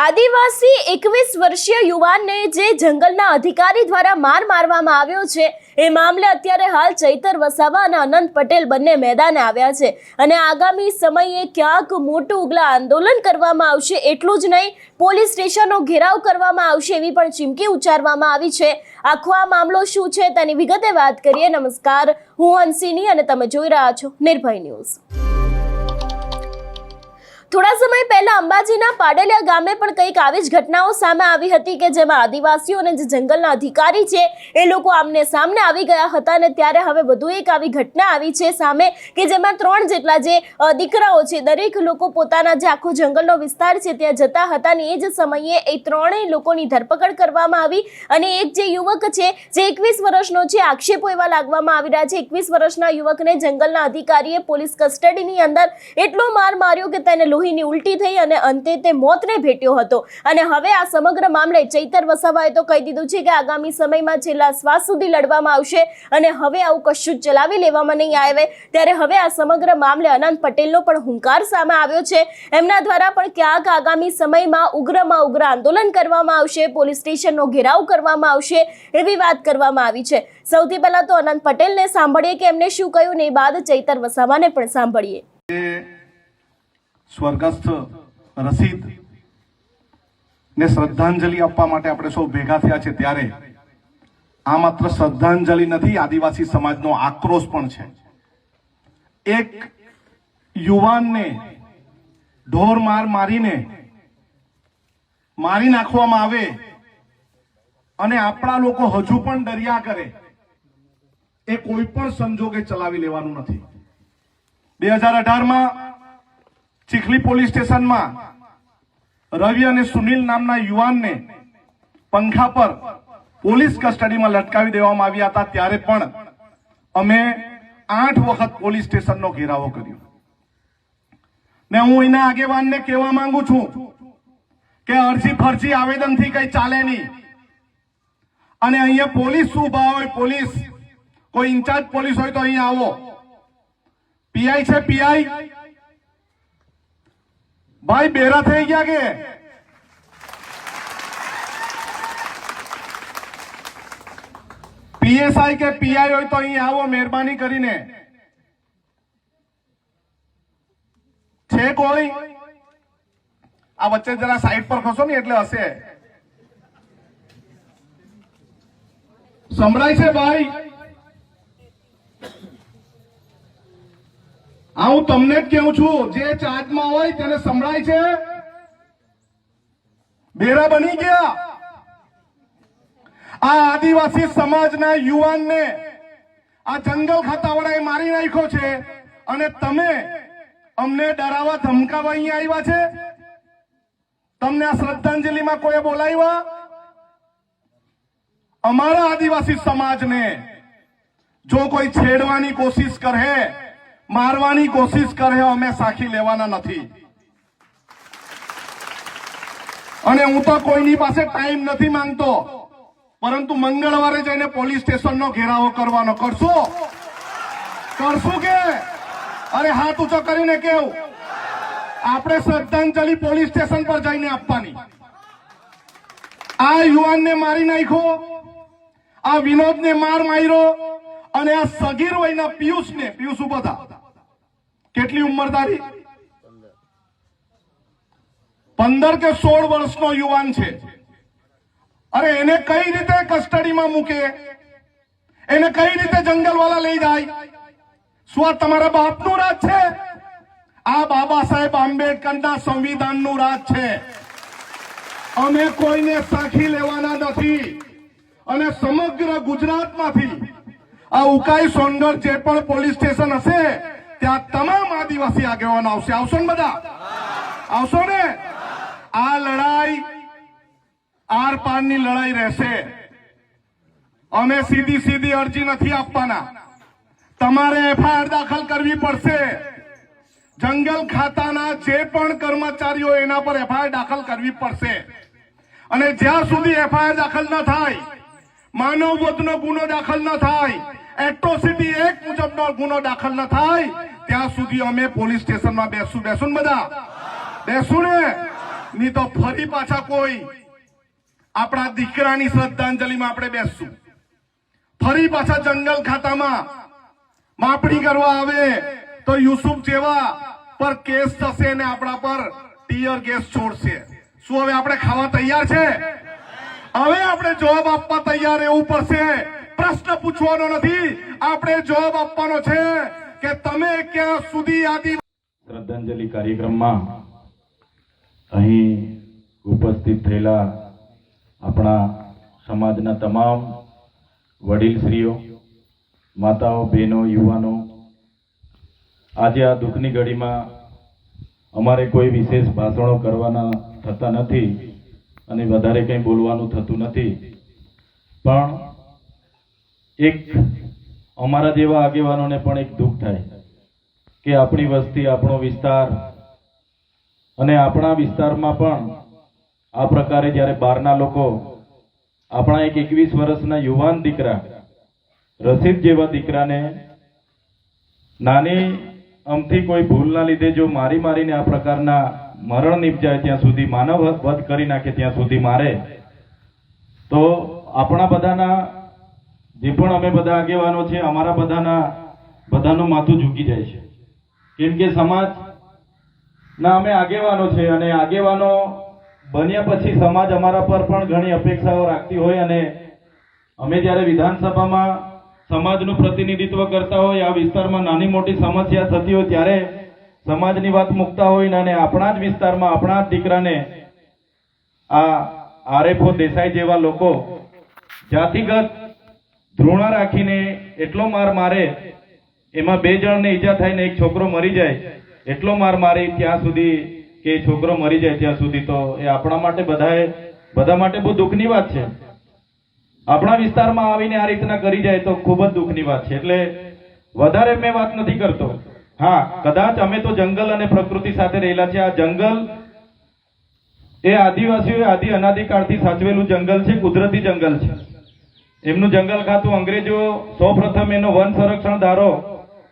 આદિવાસી 21 વર્ષીય યુવાનને જે જંગલના અધિકારી દ્વારા માર મારવામાં આવ્યો છે એ મામલે અત્યારે હાલ ચૈતર વસાવા અને અનંત પટેલ બંને મેદાને આવ્યા છે અને આગામી સમયે ક્યાંક મોટું ઉગ્ર આંદોલન કરવામાં આવશે। એટલું જ નહીં, પોલીસ સ્ટેશનનો ઘેરાવ કરવામાં આવશે એવી પણ ચીમકી ઉચ્ચારવામાં આવી છે। આખો આ મામલો શું છે તેની વિગતે વાત કરીએ। નમસ્કાર, હું હંસિની અને તમે જોઈ રહ્યા છો નિર્ભય ન્યૂઝ। થોડા સમય પહેલા અંબાજીના પાડલિયા ગામે પણ કંઈક આવી જ ઘટનાઓ સામે આવી હતી કે જેમાં આદિવાસીઓ અને જે જંગલના અધિકારી છે એ લોકો આમને સામને આવી ગયા હતા અને ત્યારે હવે વધુ એક આવી ઘટના આવી છે સામે કે જેમાં 3 જેટલા જે દીકરાઓ છે, દરેક લોકો પોતાના જે આખો જંગલનો વિસ્તાર છે ત્યાં જતા હતા અને એ જ સમયે એ 3 લોકોની ધરપકડ કરવામાં આવી અને એક જે યુવક છે જે 21 વર્ષનો છે, આક્ષેપો એવા લાગવામાં આવી રહ્યા છે 21 વર્ષના યુવકને જંગલના અધિકારીએ પોલીસ કસ્ટડીની અંદર એટલો માર માર્યો કે તેને લોહીની ઉલટી થઈ અને અંતે તે મોતને ભેટ્યો હતો। અને હવે આ સમગ્ર મામલે ચૈતર વસાવાએ તો કહી દીધું છે કે આગામી સમયમાં છેલ્લા શ્વાસ સુધી લડવામાં આવશે અને હવે આવું કશું જ ચલાવી લેવામાં નહીં આવે। ત્યારે હવે આ સમગ્ર મામલે અનંત પટેલનો પણ હુંકાર સામે આવ્યો છે। એમના દ્વારા પણ ક્યાંક આગામી સમયમાં ઉગ્રમાં ઉગ્ર આંદોલન કરવામાં આવશે, પોલીસ સ્ટેશનનો ઘેરાવ કરવામાં આવશે એવી વાત કરવામાં આવી છે। સૌથી પહેલા તો અનંત પટેલને સાંભળીએ કે એમને શું કહ્યું ને બાદ ચૈતર વસાવાને પણ સાંભળીએ। સ્વર્ગસ્થ રસીદ ને શ્રદ્ધાંજલિ આપવા માટે આપણે સૌ ભેગા થયા છે ત્યારે આ માત્ર શ્રદ્ધાંજલિ નથી, આદિવાસી સમાજનો આક્રોશ પણ છે। એક યુવાનને ઢોર માર મારીને મારી નાખવામાં આવે અને આપણા લોકો હજુ પણ ડર્યા કરે એ કોઈ પણ સંજોગે ચલાવી લેવાનું નથી। 2018માં ચીખલી પોલીસ સ્ટેશનમાં રવિ અને સુનિલ નામના યુવાનને પંખા પર પોલીસ કસ્ટડીમાં લટકાવી દેવામાં આવ્યા હતા। ત્યારે પણ અમે 8 વખત પોલીસ સ્ટેશનનો ઘેરાવો કર્યો ને હું એના આગેવાનને કહેવા માંગુ છું કે અરજી ફરજી આવેદનથી કઈ ચાલે નહીં અને અહીંયા પોલીસ ઉભા હોય, પોલીસ કોઈ ઇન્ચાર્જ પોલીસ હોય તો અહીંયા આવો। પીઆઈ છે, પીઆઈ भाई बेरा થઈ ગયા કે પીએસઆઈ કે પીઆઈ હોય તો અહીં આવો મહેરબાની કરીને। છે કોઈ? આ વચ્ચે જરા સાઈડ પર ખસો ને એટલે હશે। સંભળાય છે ભાઈ? હું તમને જ કહું છું, જે ચાર્જમાં હોય તેને સંભળાય છે? બેરા બની ગયા। આ આદિવાસી સમાજના યુવાનને આ જંગલ ખાતાવાળાએ મારી નાખ્યો છે અને તમે અમને ડરાવવા ધમકાવવા અહીંયા આવ્યા છે? તમને આ શ્રદ્ધાંજલિમાં કોઈ બોલાવ્યા? અમારા આદિવાસી સમાજને જો કોઈ છેડવાની કોશિશ કરે, મારવાની કોશિશ કરે, અમે સાખી લેવાના નથી। અને હું તો કોઈની પાસે ટાઈમ નથી માંગતો, પરંતુ મંગળવારે જઈને પોલીસ સ્ટેશનનો ઘેરાવો કરવાનો કરશું કે? અરે હાથ ઊંચો કરીને કેવું, આપણે શ્રદ્ધાંજલિ પોલીસ સ્ટેશન પર જઈને આપવાની। આ યુવાનને મારી નાખ્યો, આ વિનોદને માર માર્યો અને આ સગીર વયના પિયુષને, પિયુષ ઉભા થા, કેટલી ઉંમર તારી? 15 કે 16 વર્ષનો યુવાન છે। અરે એને કઈ રીતે કસ્ટડીમાં મૂકે? એને કઈ રીતે જંગલવાળા લઈ જાય? શું આ તમારા બાપનું રાજ છે? આ બાબા સાહેબ આંબેડકરના સંવિધાનનું રાજ છે। અમે કોઈને સાખી લેવાના નથી અને સમગ્ર ગુજરાતમાંથી આ ઉકાઈ સોનગઢ જે પણ પોલીસ સ્ટેશન હશે ત્યાં તમામ આદિવાસી આગેવાનો આવશે। આવશો ને બધા? આવશો ને? આ લડાઈ આર પારની લડાઈ રહેશે। અમે સીધી અરજી નથી આપવાના, તમારે એફઆઈઆર દાખલ કરવી પડશે। જંગલ ખાતાના જે પણ કર્મચારીઓ એના પર એફઆઈઆર દાખલ કરવી પડશે અને જ્યાં સુધી એફઆઈઆર દાખલ ન થાય, માનવ વધનો ગુનો દાખલ ન થાય, એટ્રોસિટી એક્ટ મુજબનો ગુનો દાખલ ન થાય ત્યાં સુધી અમે પોલીસ સ્ટેશનમાં બેસું। બધા બેસું ને? નહીં તો ફરી પાછા કોઈ આપણા દીકરાની શ્રદ્ધાંજલિમાં આપણે બેસશું. ફરી પાછા જંગલ ખાતામાં માપણી કરવા આવે તો યુસુફ જેવા પર કેસ થશે ને આપણા પર ટીયર ગેસ છોડશે. શું હવે આપણે ખાવા તૈયાર છે? હવે આપણે જવાબ આપવા તૈયાર રહેવું પડશે. પ્રશ્ન પૂછવાનો નથી, આપણે જવાબ આપવાનો છે કે તમે ક્યાં સુધી શ્રદ્ધાંજલિ કાર્યક્રમમાં અહીં ઉપસ્થિત થયેલા આપણા સમાજના તમામ વડીલશ્રીઓ, માતાઓ, બહેનો, યુવાનો, આજે આ દુઃખની ઘડીમાં અમારે કોઈ વિશેષ ભાષણો કરવાના થતા નથી અને વધારે કંઈ બોલવાનું થતું નથી, પણ એક અમારા જેવા આગેવાનોને પણ એક દુઃખ થાય કે આપણી વસ્તી, આપણો વિસ્તાર અને આપણા વિસ્તારમાં પણ આ પ્રકારે જ્યારે બહારના લોકો આપણા એક 21 વર્ષના યુવાન દીકરા રશીદ જેવા દીકરાને નાની અમથી કોઈ ભૂલના લીધે જો મારીને આ પ્રકારના મરણ નિપજાય ત્યાં સુધી, માનવ વધ કરી નાખે ત્યાં સુધી મારે, તો આપણા બધાના જે પણ અમે બધા આગેવાનો છે, અમારા બધાનું માથું ઝૂકી જાય છે. કેમ કે સમાજના અમે આગેવાનો છે અને આગેવાનો બન્યા પછી સમાજ અમારા પર પણ ઘણી અપેક્ષાઓ રાખતી હોય અને અમે જ્યારે વિધાનસભામાં સમાજનું પ્રતિનિધિત્વ કરતા હોય, આ વિસ્તારમાં નાની મોટી સમસ્યા થતી હોય ત્યારે સમાજની વાત મૂકતા હોય અને આપણા જ વિસ્તારમાં આપણા જ દીકરાને આ આરએફઓ દેસાઈ જેવા લોકો જાતિગત ધૃણા રાખીને એટલો માર મારે, એમાં 2 જણને ઈજા થાય ને એક છોકરો મરી જાય, એટલો માર મારી ત્યાં સુધી કે છોકરો મરી જાય ત્યાં સુધી, તો એ આપણા માટે બધા માટે બહુ દુઃખની વાત છે. આપણા વિસ્તારમાં આવીને આ રીતના કરી જાય તો ખૂબ જ દુઃખની વાત છે. એટલે વધારે મેં વાત નથી કરતો. હા, કદાચ અમે તો જંગલ અને પ્રકૃતિ સાથે રહેલા છે. આ જંગલ એ આદિવાસીઓએ આદિ અનાદિકાળથી સાચવેલું જંગલ છે, કુદરતી જંગલ છે. એમનું જંગલ ખાતું અંગ્રેજો સૌપ્રથમ એનો વન સંરક્ષણ ધારો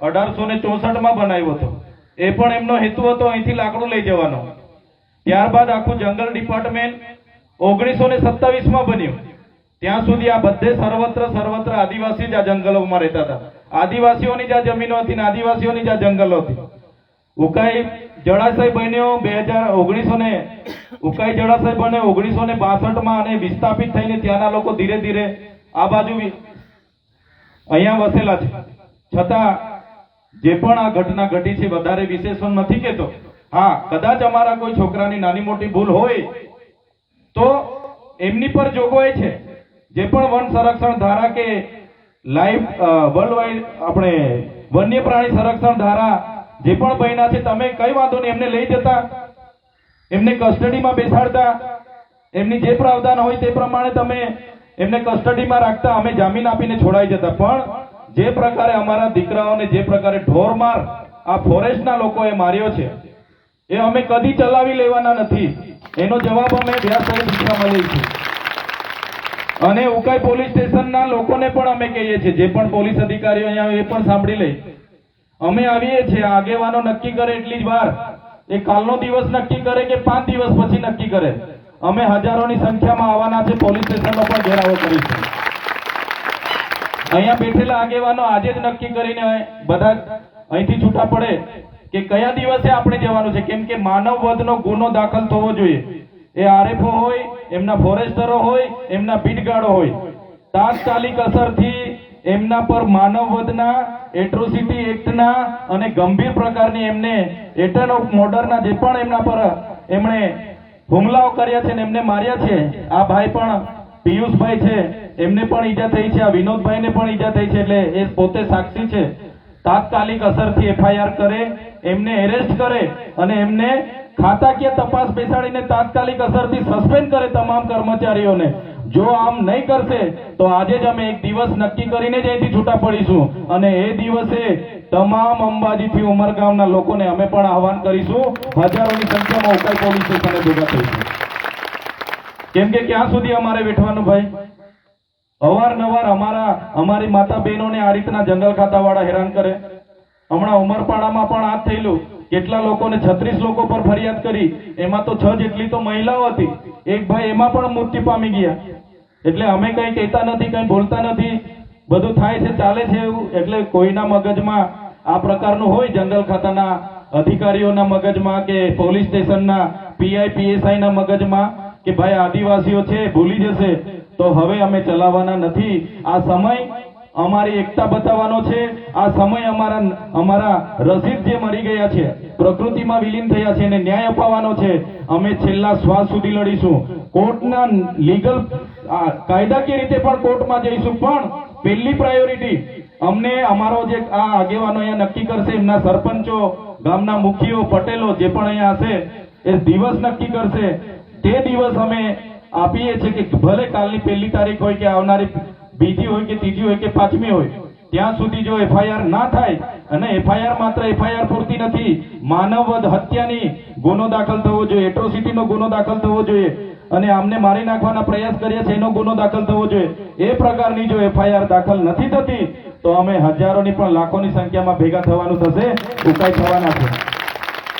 1864માં બનાવ્યો હતો. એ પણ એમનો હેતુ હતો અહીંથી લાકડું લઈ જવાનો. ત્યારબાદ આખું જંગલ ડિપાર્ટમેન્ટ 1927માં બન્યું. ત્યાં સુધી આ બધે સર્વત્ર આદિવાસી જ આ જંગલોમાં રહેતા હતા. આદિવાસીઓની જ આ જમીનો હતી ને આદિવાસીઓની જ આ જંગલો હતી. ઉકાઈ જળાશય બન્યો 1962માં અને વિસ્થાપિત થઈને ત્યાંના લોકો ધીરે ધીરે આ બાજુ અહીંયા વસેલા છે. છતાં જે પણ આ ઘટના ઘટી છે વધારે વિશેષ નથી કહેતો. હા, કદાચ અમારા કોઈ છોકરાની નાની મોટી ભૂલ હોય તો એમની પર જોગવાઈ છે. જે પણ વન સંરક્ષણ ધારા કે લાઈફ વર્લ્ડ વાઇડ આપણે વન્ય પ્રાણી સંરક્ષણ ધારા જે પણ બન્યા છે, તમે કઈ વાંધો નહીં, એમને લઈ જતા, એમને કસ્ટડીમાં બેસાડતા, એમની જે પ્રાવધાન હોય તે પ્રમાણે તમે એમને કસ્ટડીમાં રાખતા, અમે જામીન આપીને છોડાઈ જતા. પણ જે પ્રકારે અમારા દીકરાઓને જે પ્રકારે ઢોરમાર આ ફોરેસ્ટના લોકોએ માર્યો છે એ અમે કદી ચલાવી લેવાના નથી. એનો જવાબ અમે વ્યાસભાઈ દીક્ષામાં લઈશું. અને ઉકાઈ પોલીસ સ્ટેશનના લોકોને પણ અમે કહીએ છીએ, જે પણ પોલીસ અધિકારીઓ અહીંયા એ પણ સાંભળી લે, અમે આવીએ છીએ. આગેવાનો નક્કી કરે એટલી જ વાર, એ કાલનો દિવસ નક્કી કરે કે 5 દિવસ પછી નક્કી કરે, અમે હજારોની સંખ્યામાં આવવાના છે. પોલીસ સ્ટેશનનો પણ ઘેરાવો કરીશું. અહીંયા બેઠેલા આગેવાનો આજે જ નક્કી કરીને બધા અહીંથી છૂટા પડે કે કયા દિવસે આપણે જવાનું છે. કેમ કે માનવ વધનો ગુનો દાખલ થવો જોઈએ. એ આરએફઓ હોય, એમના ફોરેસ્ટરો હોય, એમના બીટગાર્ડો હોય, તાત્કાલિક અસરથી એમના પર માનવ વધના, એટ્રોસિટી એક્ટના અને ગંભીર પ્રકારની એમને એટર્ન ઓફ મર્ડરના જે પણ એમના પર એમણે હુમલાઓ કર્યા છે ને એમને માર્યા છે. આ ભાઈ પણ પિયુષભાઈ છે, એમને પણ ઈજા થઈ છે. આ વિનોદભાઈને પણ ઈજા થઈ છે. એટલે એ પોતે સાક્ષી છે. તાત્કાલિક અસરથી એફઆઈઆર કરે, એમને એરેસ્ટ કરે અને એમને ખાતાકીય તપાસ બેસાડીને તાત્કાલિક અસરથી સસ્પેન્ડ કરે તમામ કર્મચારીઓને. જો આમ નહીં કરશે તો આજે જ અમે એક દિવસ નક્કી કરીને જ અહીંથી છૂટા પડીશું અને એ દિવસે તમામ અંબાજીથી ઉમરગામના લોકોને અમે પણ આહવાન કરીશું. હજારોની સંખ્યામાં ઉકાઈ પોલીસ સ્ટેશને ભેગા થઈશું. કેમ કે ક્યાં સુધી અમારે બેઠવાનું ભાઈ? અવારનવાર અમારી માતા બહેનોને આ રીતના જંગલ ખાતાવાળા હેરાન કરે. હમણાં ઉમરપાડામાં પણ આ થયેલું કેટલા લોકોને 36 લોકો પર ફરિયાદ કરી, એમાં તો 6 જેટલી તો મહિલાઓ હતી, એક ભાઈ એમાં પણ મૃત્યુ પામી ગયા. એટલે અમે કંઈ કહેતા નથી, કંઈ બોલતા નથી, બધું થાય છે, ચાલે છે એવું. એટલે કોઈના મગજમાં આ પ્રકારનું હોય, જંગલ ખાતાના અધિકારીઓના મગજમાં કે પોલીસ સ્ટેશનના પીઆઈ પીએસઆઈ ના મગજમાં કે ભાઈ આદિવાસીઓ છે ભૂલી જશે, તો હવે અમે ચલાવવાના નથી. આ સમય અમારી એકતા બતાવવાનો છે. આ સમય અમારા રસીદ જે મરી ગયા છે, પ્રકૃતિમાં વિલીન થયા છે, એને ન્યાય અપાવવાનો છે. અમે છેલ્લા શ્વાસ સુધી લડીશું. કોર્ટના લીગલ કાયદાકીય રીતે પણ કોર્ટમાં જઈશું, પણ પહેલી પ્રાયોરિટી અમને અમારો જે આ આગેવાનો અહીંયા નક્કી કરશે, એમના સરપંચો, ગામના મુખીઓ, પટેલો જે પણ અહીંયા હશે એ દિવસ નક્કી કરશે. તે દિવસ અમે આપીએ છીએ કે ભલે કાલની 1લી તારીખ હોય કે આવનારી 2જી હોય કે 3જી હોય કે 5મી હોય, ત્યાં સુધી જો એફઆઈઆર ના થાય, અને એફઆઈઆર માત્ર એફઆઈઆર પૂરતી નથી, માનવવધ હત્યાની ગુનો દાખલ થવો જોઈએ, એટ્રોસિટીનો ગુનો દાખલ થવો જોઈએ, અને આમને મારી નાખવાના પ્રયાસ કર્યા છે એનો ગુનો દાખલ થવો જોઈએ. એ પ્રકારની જો એફઆઈઆર દાખલ નથી થતી તો અમે હજારોની પણ લાખોની સંખ્યામાં ભેગા થવાનું થશે, ઉકાઈ થવાના છે.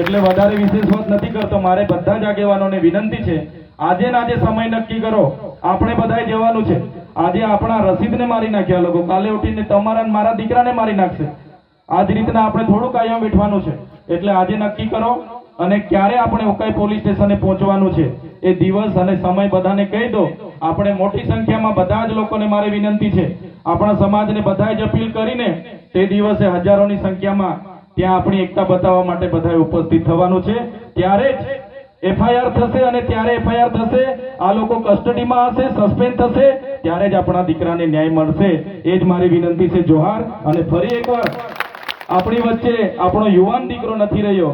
એટલે વધારે વિશેષ વાત નથી કરતો. મારે બધા જ આગેવાનોને વિનંતી છે, આજે ને આજે સમય નક્કી કરો. આપણે બધાએ જવાનું છે. આજે આપણા રસીદને મારી નાખ્યા લોકો, કાલે ઉઠીને તમારા મારા દીકરાને મારી નાખશે. આ જ રીતના આપણે થોડું કાયમ બેઠવાનું છે. એટલે આજે નક્કી કરો, અને ક્યારે આપણે ઉકાઈ પોલીસ સ્ટેશને પહોંચવાનું છે એ દિવસ અને સમય બધાને કહી દો. આપણે મોટી સંખ્યામાં બધા જ લોકોને મારી વિનંતી છે, આપણા સમાજને બધાએ જ અપીલ કરીને તે દિવસે હજારોની સંખ્યામાં ત્યાં આપણી એકતા બતાવવા માટે બધાએ ઉપસ્થિત થવાનું છે. ત્યારે જ એફઆઈઆર થશે, અને ત્યારે એફઆઈઆર થશે, આ લોકો કસ્ટડીમાં હશે, સસ્પેન્ડ થશે, ત્યારે જ આપણા દીકરાને ન્યાય મળશે. એ જ મારી વિનંતી છે. જોહાર. અને ફરી એકવાર આપણી વચ્ચે આપણો યુવાન દીકરો નથી રહ્યો,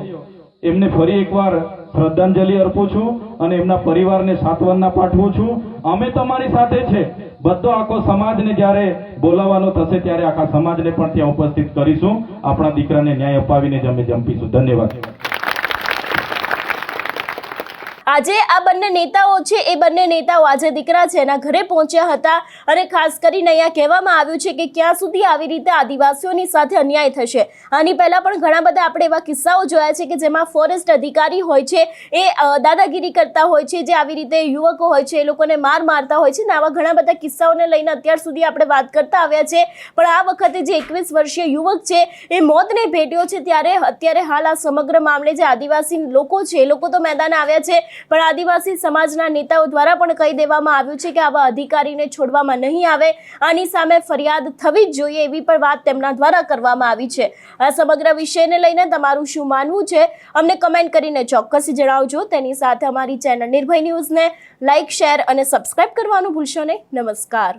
એમને ફરી એકવાર શ્રદ્ધાંજલિ અર્પું છું અને એમના પરિવારને સાંત્વના પાઠવું છું. અમે તમારી સાથે છે. બધો આખો સમાજને જ્યારે બોલાવવાનો થશે ત્યારે આખા સમાજને પણ ત્યાં ઉપસ્થિત કરીશું. આપણા દીકરાને ન્યાય અપાવીને જ અમે જંપીશું. ધન્યવાદ. આજે આ બંને નેતાઓ છે, એ બંને નેતાઓ આજે દીકરા છે એના ઘરે પહોંચ્યા હતા, અને ખાસ કરીને અહીંયા કહેવામાં આવ્યું છે કે ક્યાં સુધી આવી રીતે આદિવાસીઓની સાથે અન્યાય થશે. આની પહેલા પણ ઘણા બધા આપણે એવા કિસ્સાઓ જોયા છે કે જેમાં ફોરેસ્ટ અધિકારી હોય છે એ દાદાગીરી કરતા હોય છે, જે આવી રીતે યુવકો હોય છે એ લોકોને મારતા હોય છે, ને આવા ઘણા બધા કિસ્સાઓને લઈને અત્યાર સુધી આપણે વાત કરતા આવ્યા છે. પણ આ વખતે જે 21 વર્ષીય યુવક છે એ મોતને ભેટ્યો છે, ત્યારે અત્યારે હાલ આ સમગ્ર મામલે જે આદિવાસી લોકો છે એ લોકો તો મેદાને આવ્યા છે, પણ આદિવાસી સમાજના નેતાઓ દ્વારા પણ કહી દેવામાં આવ્યું છે કે આવા અધિકારીને છોડવામાં નહીં આવે, આની સામે ફરિયાદ થવી જ જોઈએ, એવી પણ વાત તેમના દ્વારા કરવામાં આવી છે. આ સમગ્ર વિષયને લઈને તમારું શું માનવું છે અમને કમેન્ટ કરીને ચોક્કસ જણાવજો. તેની સાથે અમારી ચેનલ નિર્ભય ન્યૂઝને લાઇક, શેર અને સબસ્ક્રાઇબ કરવાનું ભૂલશો નહીં. નમસ્કાર.